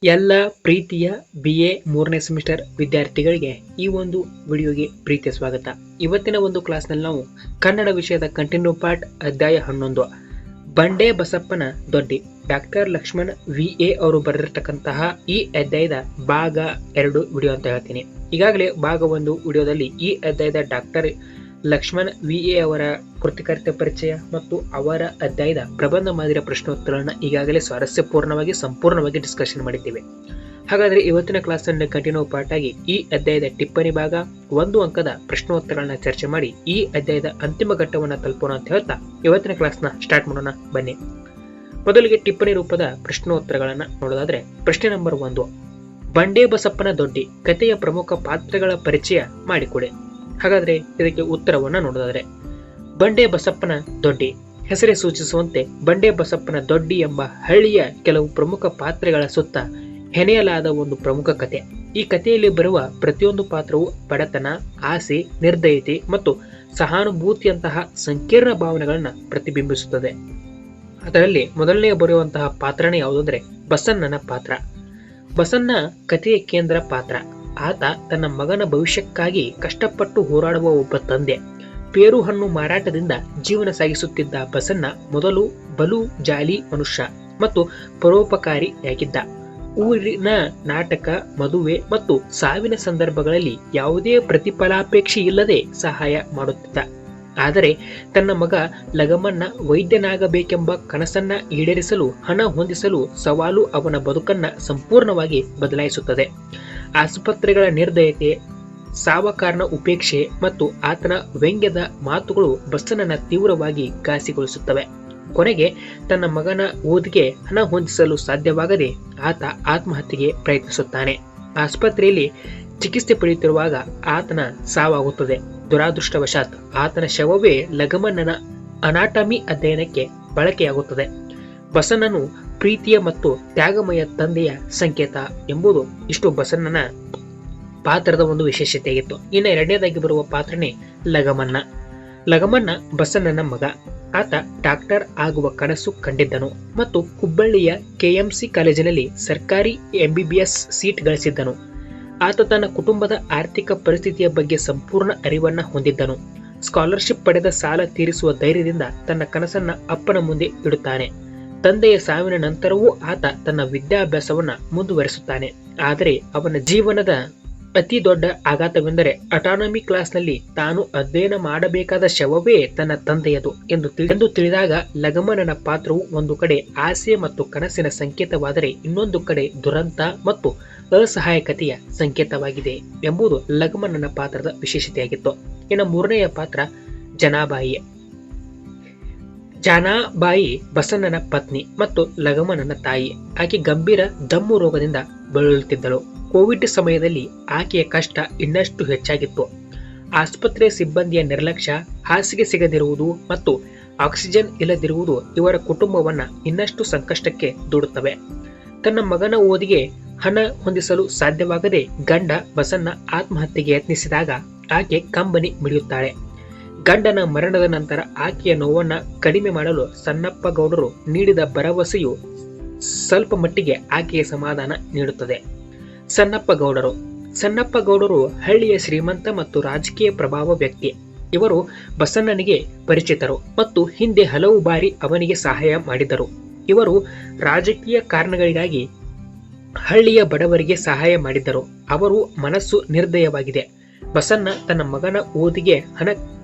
ಎಲ್ಲ ಪ್ರೀತಿಯ BA 3ನೇ ಸೆಮಿಸ್ಟರ್ ವಿದ್ಯಾರ್ಥಿಗಳಿಗೆ ಈ ಒಂದು ವಿಡಿಯೋಗೆ ಪ್ರೀತಿಯ ಸ್ವಾಗತ. ಇವತ್ತಿನ ಒಂದು ಕ್ಲಾಸ್ನಲ್ಲಿ ನಾವು ಕನ್ನಡ ವಿಷಯದ ಕಂಟಿನ್ಯೂ ಪಾರ್ಟ್ ಅಧ್ಯಾಯ 11 ಬಂಡೆ ಬಸಪ್ಪನ ದೊಡ್ಡಿ ಡಾಕ್ಟರ್ ಲಕ್ಷ್ಮಣ್ VA ಅವರು ಬರೆದಿರ್ತಕ್ಕಂತಹ ಈ ಅಧ್ಯಾಯದ ಭಾಗ 2 ವಿಡಿಯೋ ಅಂತ ಹೇಳ್ತೀನಿ. ಈಗಾಗಲೇ ಭಾಗ 1 ವಿಡಿಯೋದಲ್ಲಿ ಈ ಅಧ್ಯಾಯದ ಡಾಕ್ಟರ್ ಲಕ್ಷ್ಮಣ್ VA ಅವರ ಕೃತಿಕರ್ತ ಪರಿಚಯ ಮತ್ತು ಅವರ ಅಧ್ಯಾಯದ ಪ್ರಬಂಧ ಮಾದರಿಯ ಪ್ರಶ್ನೋತ್ತರಗಳನ್ನ ಈಗಾಗಲೇ ಸ್ವಾರಸ್ಯಪೂರ್ಣವಾಗಿ ಸಂಪೂರ್ಣವಾಗಿ ಡಿಸ್ಕಷನ್ ಮಾಡಿದ್ದೇವೆ. ಹಾಗಾದ್ರೆ ಇವತ್ತಿನ ಕ್ಲಾಸ್ ಅನ್ನು ಕಂಟಿನ್ಯೂ ಪಾರ್ಟ್ ಆಗಿ ಈ ಅಧ್ಯಾಯದ ಟಿಪ್ಪಣಿ ಭಾಗ 1 ಅಂಕದ ಪ್ರಶ್ನೋತ್ತರಗಳನ್ನ ಚರ್ಚೆ ಮಾಡಿ ಈ ಅಧ್ಯಾಯದ ಅಂತಿಮ ಘಟ್ಟವನ್ನ ತಲುಪೋಣ ಅಂತ ಹೇಳ್ತಾ ಇವತ್ತಿನ ಕ್ಲಾಸ್ನ ಸ್ಟಾರ್ಟ್ ಮಾಡೋಣ ಬನ್ನಿ. ಮೊದಲಿಗೆ ಟಿಪ್ಪಣಿ ರೂಪದ ಪ್ರಶ್ನೋತ್ತರಗಳನ್ನ ನೋಡೋದಾದ್ರೆ ಪ್ರಶ್ನೆ ನಂಬರ್ 1, ಬಂಡೆ ಬಸಪ್ಪನ ದೊಡ್ಡಿ ಕಥೆಯ ಪ್ರಮುಖ ಪಾತ್ರಗಳ ಪರಿಚಯ ಮಾಡಿಕೊಡಿ. ಹಾಗಾದ್ರೆ ಇದಕ್ಕೆ ಉತ್ತರವನ್ನ ನೋಡೋದಾದ್ರೆ ಬಂಡೆ ಬಸಪ್ಪನ ದೊಡ್ಡಿ ಹೆಸರೇ ಸೂಚಿಸುವಂತೆ ಬಂಡೆ ಬಸಪ್ಪನ ದೊಡ್ಡಿ ಎಂಬ ಹಳ್ಳಿಯ ಕೆಲವು ಪ್ರಮುಖ ಪಾತ್ರಗಳ ಸುತ್ತ ಹೆಣೆಯಲಾದ ಒಂದು ಪ್ರಮುಖ ಕಥೆ. ಈ ಕಥೆಯಲ್ಲಿ ಬರುವ ಪ್ರತಿಯೊಂದು ಪಾತ್ರವು ಬಡತನ, ಆಸೆ, ನಿರ್ದಯತೆ ಮತ್ತು ಸಹಾನುಭೂತಿಯಂತಹ ಸಂಕೀರ್ಣ ಭಾವನೆಗಳನ್ನ ಪ್ರತಿಬಿಂಬಿಸುತ್ತದೆ. ಅದರಲ್ಲಿ ಮೊದಲನೇ ಬರುವಂತಹ ಪಾತ್ರನೇ ಯಾವುದಂದ್ರೆ ಬಸಣ್ಣನ ಪಾತ್ರ. ಬಸಣ್ಣ ಕಥೆಯ ಕೇಂದ್ರ ಪಾತ್ರ. ಆತ ತನ್ನ ಮಗನ ಭವಿಷ್ಯಕ್ಕಾಗಿ ಕಷ್ಟಪಟ್ಟು ಹೋರಾಡುವ ಒಬ್ಬ ತಂದೆ. ಪೇರು ಹಣ್ಣು ಮಾರಾಟದಿಂದ ಜೀವನ ಸಾಗಿಸುತ್ತಿದ್ದ ಬಸಣ್ಣ ಮೊದಲು ಬಲು ಜಾಲಿ ಮನುಷ್ಯ ಮತ್ತು ಪರೋಪಕಾರಿಯಾಗಿದ್ದ. ಊರಿನ ನಾಟಕ, ಮದುವೆ ಮತ್ತು ಸಾವಿನ ಸಂದರ್ಭಗಳಲ್ಲಿ ಯಾವುದೇ ಪ್ರತಿಫಲಾಪೇಕ್ಷೆ ಇಲ್ಲದೆ ಸಹಾಯ ಮಾಡುತ್ತಿದ್ದ. ಆದರೆ ತನ್ನ ಮಗ ಲಗಮನ್ನ ವೈದ್ಯನಾಗಬೇಕೆಂಬ ಕನಸನ್ನ ಈಡೇರಿಸಲು ಹಣ ಹೊಂದಿಸಲು ಸವಾಲು ಅವನ ಬದುಕನ್ನ ಸಂಪೂರ್ಣವಾಗಿ ಬದಲಾಯಿಸುತ್ತದೆ. ಆಸ್ಪತ್ರೆಗಳ ನಿರ್ದಯತೆ, ಸಾವಕಾರನ ಉಪೇಕ್ಷೆ ಮತ್ತು ಆತನ ವ್ಯಂಗ್ಯದ ಮಾತುಗಳು ಬಸಣ್ಣನ ತೀವ್ರವಾಗಿ ಘಾಸಿಗೊಳಿಸುತ್ತವೆ. ಕೊನೆಗೆ ತನ್ನ ಮಗನ ಓದಿಗೆ ಹಣ ಹೊಂದಿಸಲು ಸಾಧ್ಯವಾಗದೆ ಆತ ಆತ್ಮಹತ್ಯೆಗೆ ಪ್ರಯತ್ನಿಸುತ್ತಾನೆ. ಆಸ್ಪತ್ರೆಯಲ್ಲಿ ಚಿಕಿತ್ಸೆ ಪಡೆಯುತ್ತಿರುವಾಗ ಆತನ ಸಾವಾಗುತ್ತದೆ. ದುರಾದೃಷ್ಟವಶಾತ್ ಆತನ ಶವವೇ ಲಗಮನ್ನನ ಅನಾಟಮಿ ಅಧ್ಯಯನಕ್ಕೆ ಬಳಕೆಯಾಗುತ್ತದೆ. ಬಸಣ್ಣನು ಪ್ರೀತಿಯ ಮತ್ತು ತ್ಯಾಗಮಯ ತಂದೆಯ ಸಂಕೇತ ಎಂಬುದು ಇಷ್ಟು ಬಸಣ್ಣನ ಪಾತ್ರದ ಒಂದು ವಿಶೇಷತೆಯಾಗಿತ್ತು. ಇನ್ನು ಎರಡನೇದಾಗಿ ಬರುವ ಪಾತ್ರನೇ ಲಗಮನ್ನ. ಲಗಮನ್ನ ಬಸಣ್ಣನ ಮಗ. ಆತ ಡಾಕ್ಟರ್ ಆಗುವ ಕನಸು ಕಂಡಿದ್ದನು ಮತ್ತು ಹುಬ್ಬಳ್ಳಿಯ KMC ಕಾಲೇಜಿನಲ್ಲಿ ಸರ್ಕಾರಿ MBBS ಸೀಟ್ ಗಳಿಸಿದ್ದನು. ಆತ ತನ್ನ ಕುಟುಂಬದ ಆರ್ಥಿಕ ಪರಿಸ್ಥಿತಿಯ ಬಗ್ಗೆ ಸಂಪೂರ್ಣ ಅರಿವನ್ನ ಹೊಂದಿದ್ದನು. ಸ್ಕಾಲರ್ಶಿಪ್ ಪಡೆದ ಸಾಲ ತೀರಿಸುವ ಧೈರ್ಯದಿಂದ ತನ್ನ ಕನಸನ್ನ ಅಪ್ಪನ ಮುಂದೆ ಇಡುತ್ತಾನೆ. ತಂದೆಯ ಸಾವಿನ ನಂತರವೂ ಆತ ತನ್ನ ವಿದ್ಯಾಭ್ಯಾಸವನ್ನ ಮುಂದುವರಿಸುತ್ತಾನೆ. ಆದರೆ ಅವನ ಜೀವನದ ಅತಿ ದೊಡ್ಡ ಆಘಾತವೆಂದರೆ ಅಟಾನಮಿ ಕ್ಲಾಸ್ನಲ್ಲಿ ತಾನು ಅಧ್ಯಯನ ಮಾಡಬೇಕಾದ ಶವವೇ ತನ್ನ ತಂದೆಯದು ಎಂದು ತಿಳಿದಾಗ ಲಗಮನನ ಪಾತ್ರವು ಒಂದು ಕಡೆ ಆಸೆ ಮತ್ತು ಕನಸಿನ ಸಂಕೇತವಾದರೆ ಇನ್ನೊಂದು ಕಡೆ ದುರಂತ ಮತ್ತು ಅಸಹಾಯಕತೆಯ ಸಂಕೇತವಾಗಿದೆ ಎಂಬುದು ಲಗಮನನ ಪಾತ್ರದ ವಿಶೇಷತೆಯಾಗಿತ್ತು. ಇನ್ನು ಮೂರನೆಯ ಪಾತ್ರ ಜನಾಬಾಯಿ. ಜಾನಾಬಾಯಿ ಬಸಣ್ಣನ ಪತ್ನಿ ಮತ್ತು ಲಗಮನನ ತಾಯಿ. ಆಕೆ ಗಂಭೀರ ದಮ್ಮು ರೋಗದಿಂದ ಬಳಲುತ್ತಿದ್ದಳು. ಕೋವಿಡ್ ಸಮಯದಲ್ಲಿ ಆಕೆಯ ಕಷ್ಟ ಇನ್ನಷ್ಟು ಹೆಚ್ಚಾಗಿತ್ತು. ಆಸ್ಪತ್ರೆ ಸಿಬ್ಬಂದಿಯ ನಿರ್ಲಕ್ಷ್ಯ, ಹಾಸಿಗೆ ಸಿಗದಿರುವುದು ಮತ್ತು ಆಕ್ಸಿಜನ್ ಇಲ್ಲದಿರುವುದು ಇವರ ಕುಟುಂಬವನ್ನ ಇನ್ನಷ್ಟು ಸಂಕಷ್ಟಕ್ಕೆ ದೂಡುತ್ತವೆ. ತನ್ನ ಮಗನ ಓದಿಗೆ ಹಣ ಹೊಂದಿಸಲು ಸಾಧ್ಯವಾಗದೆ ಗಂಡ ಬಸಣ್ಣ ಆತ್ಮಹತ್ಯೆಗೆ ಯತ್ನಿಸಿದಾಗ ಆಕೆ ಕಂಬನಿ ಮಿಡಿಯುತ್ತಾಳೆ. ಗಂಡನ ಮರಣದ ನಂತರ ಆಕೆಯ ನೋವನ್ನ ಕಡಿಮೆ ಮಾಡಲು ಸಣ್ಣಪ್ಪ ಗೌಡರು ನೀಡಿದ ಭರವಸೆಯು ಸ್ವಲ್ಪ ಮಟ್ಟಿಗೆ ಆಕೆಗೆ ಸಮಾಧಾನ ನೀಡುತ್ತದೆ. ಸಣ್ಣಪ್ಪ ಗೌಡರು ಹಳ್ಳಿಯ ಶ್ರೀಮಂತ ಮತ್ತು ರಾಜಕೀಯ ಪ್ರಭಾವ ವ್ಯಕ್ತಿ. ಇವರು ಬಸಣ್ಣನಿಗೆ ಪರಿಚಿತರು ಮತ್ತು ಹಿಂದೆ ಹಲವು ಬಾರಿ ಅವನಿಗೆ ಸಹಾಯ ಮಾಡಿದರು. ಇವರು ರಾಜಕೀಯ ಕಾರಣಗಳಿಗಾಗಿ ಹಳ್ಳಿಯ ಬಡವರಿಗೆ ಸಹಾಯ ಮಾಡಿದ್ದರು. ಅವರು ಮನಸ್ಸು ನಿರ್ದಯವಾಗಿದೆ. ಬಸಣ್ಣ ತನ್ನ ಮಗನ ಓದಿಗೆ ಹಣ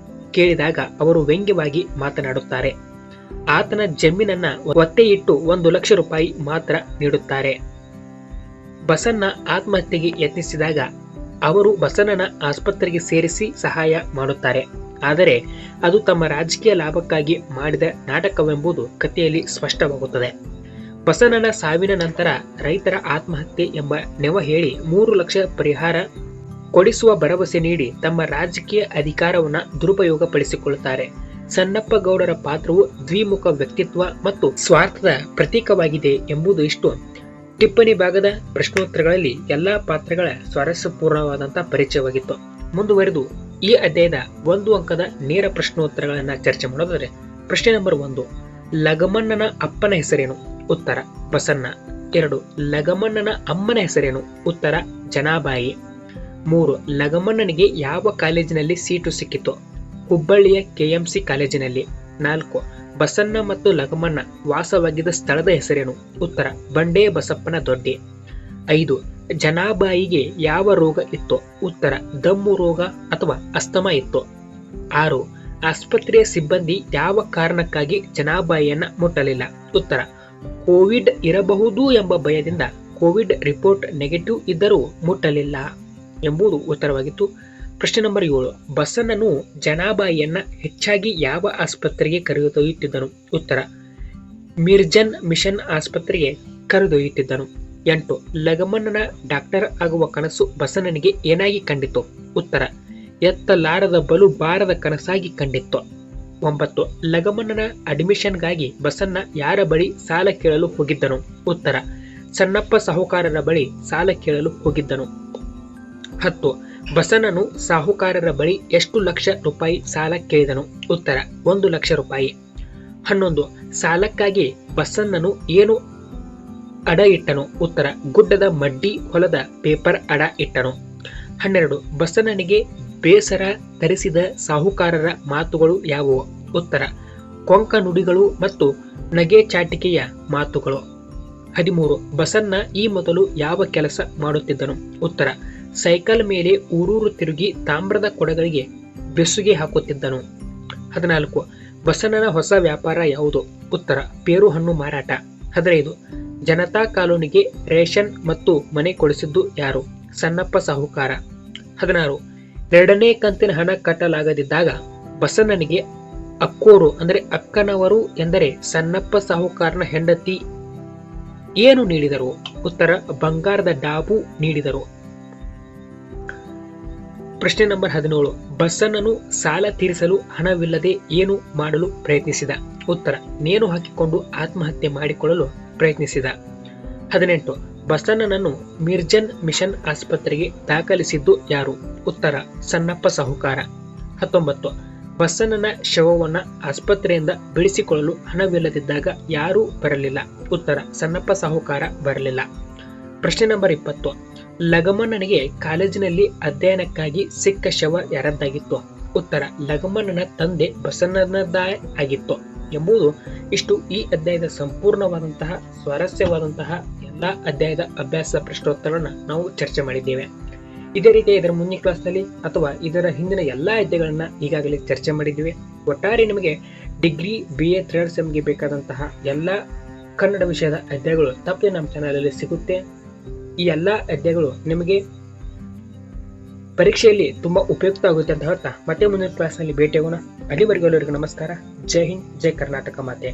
ಕೇಳಿದಾಗ ಅವರು ವ್ಯಂಗ್ಯವಾಗಿ ಮಾತನಾಡುತ್ತಾರೆ. ಆತನ ಜಮೀನನ್ನ ಒತ್ತೆ ಇಟ್ಟು 1 ಲಕ್ಷ ರೂಪಾಯಿ ಮಾತ್ರ ನೀಡುತ್ತಾರೆ. ಬಸಣ್ಣ ಆತ್ಮಹತ್ಯೆಗೆ ಯತ್ನಿಸಿದಾಗ ಅವರು ಬಸಣ್ಣನ ಆಸ್ಪತ್ರೆಗೆ ಸೇರಿಸಿ ಸಹಾಯ ಮಾಡುತ್ತಾರೆ. ಆದರೆ ಅದು ತಮ್ಮ ರಾಜಕೀಯ ಲಾಭಕ್ಕಾಗಿ ಮಾಡಿದ ನಾಟಕವೆಂಬುದು ಕಥೆಯಲ್ಲಿ ಸ್ಪಷ್ಟವಾಗುತ್ತದೆ. ಬಸಣ್ಣನ ಸಾವಿನ ನಂತರ ರೈತರ ಆತ್ಮಹತ್ಯೆ ಎಂಬ ನೆವ ಹೇಳಿ 3 ಲಕ್ಷ ಪರಿಹಾರ ಕೊಡಿಸುವ ಭರವಸೆ ನೀಡಿ ತಮ್ಮ ರಾಜಕೀಯ ಅಧಿಕಾರವನ್ನ ದುರುಪಯೋಗಪಡಿಸಿಕೊಳ್ಳುತ್ತಾರೆ. ಸಣ್ಣಪ್ಪ ಗೌಡರ ಪಾತ್ರವು ದ್ವಿಮುಖ ವ್ಯಕ್ತಿತ್ವ ಮತ್ತು ಸ್ವಾರ್ಥದ ಪ್ರತೀಕವಾಗಿದೆ ಎಂಬುದು ಇಷ್ಟು ಟಿಪ್ಪಣಿ ಭಾಗದ ಪ್ರಶ್ನೋತ್ತರಗಳಲ್ಲಿ ಎಲ್ಲಾ ಪಾತ್ರಗಳ ಸ್ವಾರಸ್ಯಪೂರ್ಣವಾದಂತಹ ಪರಿಚಯವಾಗಿತ್ತು. ಮುಂದುವರೆದು ಈ ಅಧ್ಯಾಯದ 1 ಅಂಕದ ನೇರ ಪ್ರಶ್ನೋತ್ತರಗಳನ್ನ ಚರ್ಚೆ ಮಾಡೋದಾದ್ರೆ ಪ್ರಶ್ನೆ ನಂಬರ್ 1, ಲಗಮನ್ನನ ಅಪ್ಪನ ಹೆಸರೇನು? ಉತ್ತರ ಬಸಣ್ಣ. 2. ಲಗಮಣ್ಣನ ಅಮ್ಮನ ಹೆಸರೇನು? ಉತ್ತರ ಜನಾಬಾಯಿ. 3. ಲಗಮಣ್ಣನಿಗೆ ಯಾವ ಕಾಲೇಜಿನಲ್ಲಿ ಸೀಟು ಸಿಕ್ಕಿತು? ಹುಬ್ಬಳ್ಳಿಯ KMC ಕಾಲೇಜಿನಲ್ಲಿ. 4. ಬಸಣ್ಣ ಮತ್ತು ಲಗಮಣ್ಣ ವಾಸವಾಗಿದ್ದ ಸ್ಥಳದ ಹೆಸರೇನು? ಉತ್ತರ ಬಂಡೆ ಬಸಪ್ಪನ ದೊಡ್ಡಿ. 5. ಜನಾಬಾಯಿಗೆ ಯಾವ ರೋಗ ಇತ್ತು? ಉತ್ತರ ದಮ್ಮು ರೋಗ ಅಥವಾ ಅಸ್ತಮಾ ಇತ್ತು. 6. ಆಸ್ಪತ್ರೆಯ ಸಿಬ್ಬಂದಿ ಯಾವ ಕಾರಣಕ್ಕಾಗಿ ಜನಾಬಾಯಿಯನ್ನ ಮುಟ್ಟಲಿಲ್ಲ? ಉತ್ತರ ಕೋವಿಡ್ ಇರಬಹುದು ಎಂಬ ಭಯದಿಂದ. ಕೋವಿಡ್ ರಿಪೋರ್ಟ್ ನೆಗೆಟಿವ್ ಇದ್ದರೂ ಮುಟ್ಟಲಿಲ್ಲ ಎಂಬುದು ಉತ್ತರವಾಗಿತ್ತು. ಪ್ರಶ್ನೆ ನಂಬರ್ 7. ಬಸಣ್ಣನು ಜನಾಬಾಯಿಯನ್ನ ಹೆಚ್ಚಾಗಿ ಯಾವ ಆಸ್ಪತ್ರೆಗೆ ಕರೆದೊಯ್ಯುತ್ತಿದ್ದನು? ಉತ್ತರ ಮಿರ್ಜನ್ ಮಿಷನ್ ಆಸ್ಪತ್ರೆಗೆ ಕರೆದೊಯ್ಯುತ್ತಿದ್ದನು. 8. ಲಗಮಣ್ಣನ ಡಾಕ್ಟರ್ ಆಗುವ ಕನಸು ಬಸಣ್ಣನಿಗೆ ಏನಾಗಿ ಕಂಡಿತು? ಉತ್ತರ ಎತ್ತಲಾರದ ಬಲು ಬಾರದ ಕನಸಾಗಿ ಕಂಡಿತ್ತು. 9. ಲಗಮಣ್ಣನ ಅಡ್ಮಿಷನ್ಗಾಗಿ ಬಸಣ್ಣ ಯಾರ ಬಳಿ ಸಾಲ ಕೇಳಲು ಹೋಗಿದ್ದನು? ಉತ್ತರ ಸಣ್ಣಪ್ಪ ಸಾಹುಕಾರರ ಬಳಿ ಸಾಲ ಕೇಳಲು ಹೋಗಿದ್ದನು. 10. ಬಸಣ್ಣನು ಸಾಹುಕಾರರ ಬಳಿ ಎಷ್ಟು ಲಕ್ಷ ರೂಪಾಯಿ ಸಾಲ ಕೇಳಿದನು? ಉತ್ತರ 1 ಲಕ್ಷ ರೂಪಾಯಿ. 11. ಸಾಲಕ್ಕಾಗಿ ಬಸಣ್ಣನು ಏನು ಅಡ ಇಟ್ಟನು? ಉತ್ತರ ಗುಡ್ಡದ ಮಡ್ಡಿ ಹೊಲದ ಪೇಪರ್ ಅಡ ಇಟ್ಟನು. 12. ಬಸಣ್ಣನಿಗೆ ಬೇಸರ ತರಿಸಿದ ಸಾಹುಕಾರರ ಮಾತುಗಳು ಯಾವುವು? ಉತ್ತರ ಕೊಂಕ ನುಡಿಗಳು ಮತ್ತು ನಗೆ ಚಾಟಿಕೆಯ ಮಾತುಗಳು. 13. ಬಸಣ್ಣ ಈ ಮೊದಲು ಯಾವ ಕೆಲಸ ಮಾಡುತ್ತಿದ್ದನು? ಉತ್ತರ ಸೈಕಲ್ ಮೇಲೆ ಊರೂರು ತಿರುಗಿ ತಾಮ್ರದ ಕೊಡಗಳಿಗೆ ಬೆಸುಗೆ ಹಾಕುತ್ತಿದ್ದನು. 14. ಬಸಣ್ಣನ ಹೊಸ ವ್ಯಾಪಾರ ಯಾವುದು? ಉತ್ತರ ಪೇರು ಹಣ್ಣು ಮಾರಾಟ. 15. ಜನತಾ ಕಾಲೋನಿಗೆ ರೇಷನ್ ಮತ್ತು ಮನೆ ಕೊಡಿಸಿದ್ದು ಯಾರು? ಸಣ್ಣಪ್ಪ ಸಾಹುಕಾರ. 16. 2ನೇ ಕಂತಿನ ಹಣ ಕಟ್ಟಲಾಗದಿದ್ದಾಗ ಬಸಣ್ಣನಿಗೆ ಅಕ್ಕೋರು ಅಂದರೆ ಅಕ್ಕನವರು ಎಂದರೆ ಸಣ್ಣಪ್ಪ ಸಾಹುಕಾರನ ಹೆಂಡತಿ ಏನು ನೀಡಿದರು? ಉತ್ತರ ಬಂಗಾರದ ಡಾಬು ನೀಡಿದರು. ಪ್ರಶ್ನೆ ನಂಬರ್ 17. ಬಸಣ್ಣನು ಸಾಲ ತೀರಿಸಲು ಹಣವಿಲ್ಲದೆ ಏನು ಮಾಡಲು ಪ್ರಯತ್ನಿಸಿದ? ಉತ್ತರ ನೇಣು ಹಾಕಿಕೊಂಡು ಆತ್ಮಹತ್ಯೆ ಮಾಡಿಕೊಳ್ಳಲು ಪ್ರಯತ್ನಿಸಿದ. 18. ಬಸಣ್ಣನನ್ನು ಮಿರ್ಜನ್ ಮಿಷನ್ ಆಸ್ಪತ್ರೆಗೆ ದಾಖಲಿಸಿದ್ದು ಯಾರು? ಉತ್ತರ ಸಣ್ಣಪ್ಪ ಸಾಹುಕಾರ. 19. ಬಸಣ್ಣನ ಶವವನ್ನ ಆಸ್ಪತ್ರೆಯಿಂದ ಬಿಡಿಸಿಕೊಳ್ಳಲು ಹಣವಿಲ್ಲದಿದ್ದಾಗ ಯಾರೂ ಬರಲಿಲ್ಲ? ಉತ್ತರ ಸಣ್ಣಪ್ಪ ಸಾಹುಕಾರ ಬರಲಿಲ್ಲ. ಪ್ರಶ್ನೆ ನಂಬರ್ 20. ಲಗಮಣ್ಣನಿಗೆ ಕಾಲೇಜಿನಲ್ಲಿ ಅಧ್ಯಯನಕ್ಕಾಗಿ ಸಿಕ್ಕ ಶವ ಯಾರದ್ದಾಗಿತ್ತು? ಉತ್ತರ ಲಗಮಣ್ಣನ ತಂದೆ ಬಸಣ್ಣನದ್ದೇ ಆಗಿತ್ತು ಎಂಬುದು ಇಷ್ಟು ಈ ಅಧ್ಯಾಯದ ಸಂಪೂರ್ಣವಾದಂತಹ ಸ್ವಾರಸ್ಯವಾದಂತಹ ಎಲ್ಲಾ ಅಧ್ಯಾಯದ ಅಭ್ಯಾಸ ಪ್ರಶ್ನೋತ್ತರಗಳನ್ನು ನಾವು ಚರ್ಚೆ ಮಾಡಿದ್ದೇವೆ. ಇದೇ ರೀತಿ ಇದರ ಮುಂದಿನ ಕ್ಲಾಸ್ನಲ್ಲಿ ಅಥವಾ ಇದರ ಹಿಂದಿನ ಎಲ್ಲಾ ಅಧ್ಯಾಯಗಳನ್ನ ಈಗಾಗಲೇ ಚರ್ಚೆ ಮಾಡಿದ್ದೇವೆ. ಒಟ್ಟಾರೆ ನಿಮಗೆ ಡಿಗ್ರಿ BA 3rd ಸೆಮ್ಗೆ ಬೇಕಾದಂತಹ ಎಲ್ಲಾ ಕನ್ನಡ ವಿಷಯದ ಅಧ್ಯಾಯಗಳು ತಪ್ಪದೆ ನಮ್ಮ ಚಾನಲಲ್ಲಿ ಸಿಗುತ್ತೆ. ಈ ಎಲ್ಲಾ ಅಧ್ಯಾಯಗಳು ನಿಮಗೆ ಪರೀಕ್ಷೆಯಲ್ಲಿ ತುಂಬಾ ಉಪಯುಕ್ತ ಆಗುತ್ತೆ ಅಂತ ಹೇಳ್ತಾ ಮತ್ತೆ ಮುಂದಿನ ಕ್ಲಾಸ್ನಲ್ಲಿ ಭೇಟಿಯಾಗೋಣ. ಅಲ್ಲಿವರೆಗೂ ಎಲ್ಲರಿಗೂ ನಮಸ್ಕಾರ. ಜೈ ಹಿಂದ್, ಜೈ ಕರ್ನಾಟಕ ಮಾತೆ.